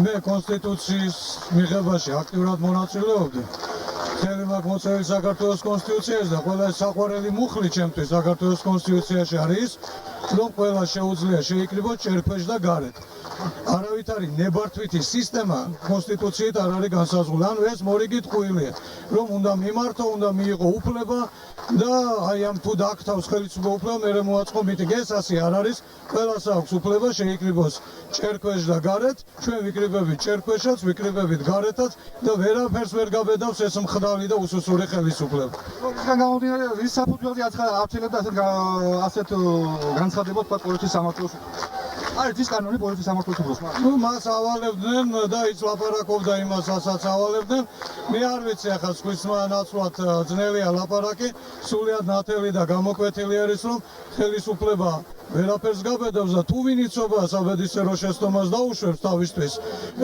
მე კონსტიტუციის მიღებაში აქტიურად მონაწილეობდი. ხელი მაქვს მოწვეული საქართველოს კონსტიტუციაზე და ყველა საყვარელი მუხლი ჩემთვის საქართველოს კონსტიტუციაში არის, რომ ყველა შეუძლია შეიკრიბოს ჭერქვეშ და გარეთ. არავითარი ნებართვითი სისტემა კონსტიტუციით არ არის განსაზღვრული. ანუ ეს მორიგი ტყუილია, რომ უნდა მიმართო, უნდა მიიღო უფლება და აი ამ თუ დააქთავს ხელისუფლება უფლება, მერე მოაწყო მიტინგი. ეს ასე არ არის. ყველას აქვს უფლება შეიკრიბოს ჭერქვეშ და გარეთ. ჩვენ ვიკრიბებით ჭერქვეშაც, ვიკრიბებით გარეთაც და ვერაფერს ვერ გაბედავს ეს მხდალი და უსუსური ხელისუფლება. ისგან გამომდინარე, რის საფუძველზე აფრთხილებდა ასეთ განცხადებებს პოლიციის სამართლოს. არის ის კანონი პოლიციის სამართლოს უფროს. ნუ მას ავალებდნენ და ის ლაპარაკობდა იმას, რასაც ავალებდნენ. მე არ ვიცი ახლა სხვის ნაცვლად ძნელია ლაპარაკი, სულიად ნათელი და გამოკვეთილი არის, რომ ხელისუფლება ვერაფერს გაბედავს და თუ ვინ იცობა საბედისწერო შეცდომას დაუშვებს თავისთვის,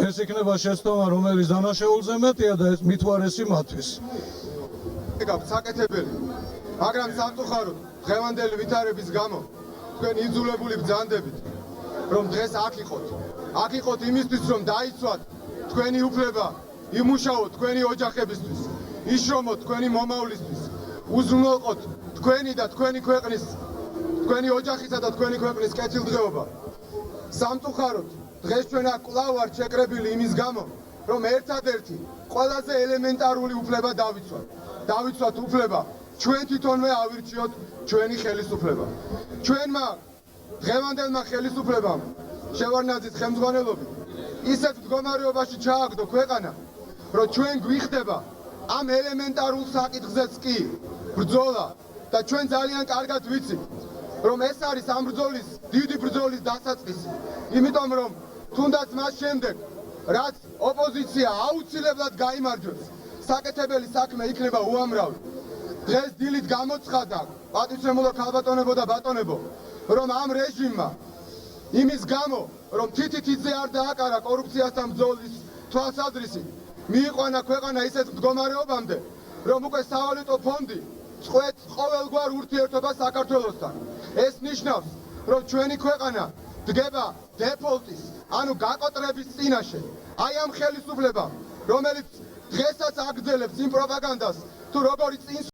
ეს იქნება შეცდომა, რომელიც დანაშაულზე მეტია და ეს მithوارესი მათთვის. გაქვთ საკეთებელი, მაგრამ სამწუხაროდ დღევანდელი ვითარების გამო თქვენ იძულებული ბრძანდებით, რომ დღეს აქ იყოთ იმისთვის, რომ დაიცვათ თქვენი უფლება, იმუშაოთ თქვენი ოჯახებისთვის, იშრომოთ თქვენი მომავლისთვის, უზრუნველყოთ თქვენი და თქვენი ქვეყნის, თქვენი ოჯახისა და თქვენი ქვეყნის კეთილდღეობა. სამწუხაროდ დღეს ჩვენ აქ კვლავ ვართ შეკრებილი იმის გამო, რომ ერთადერთი ყველაზე ელემენტარული უფლება დავიცვათ უფლება ჩვენ თვითონვე ავირჩიოთ ჩვენი ხელისუფლება. ჩვენმა დღევანდელმა ხელისუფლებამ შევარდნაძის ხელმძღვანელობით ისეთ მდგომარეობაში ჩააგდო ქვეყანა, რომ ჩვენ გვიხდება ამ ელემენტარულ საკითხზეც კი ბრძოლა და ჩვენ ძალიან კარგად ვიცით, რომ ეს არის ამ ბრძოლის, დიდი ბრძოლის დასაწყისი. იმიტომ რომ თუნდაც მას შემდეგ, რაც ოპოზიცია აუცილებლად გაიმარჯვებს, საკეთებელი საქმე იქნება უამრავი. დღეს დილით გამოცხადა პატივცემულო ქალბატონებო და ბატონებო, რომ ამ რეჟიმმა იმის გამო, რომ თითითიძე არ დააკარა კორუფციასთან ბრძოლის თვალსაზრისი, მიიყვანა ქვეყანა ისეთ მდგომარეობამდე, რომ უკვე სავალუტო ფონდი წყვეტს ყოველგვარ ურთიერთობას საქართველოსთან. ეს ნიშნავს, რომ ჩვენი ქვეყანა დგება დეფოლტის, ანუ გაკოტრების წინაშე. აი ამ ხელისუფლებამ, რომელიც დღესაც აგრძელებს იმ პროპაგანდას, თუ როგორი წინ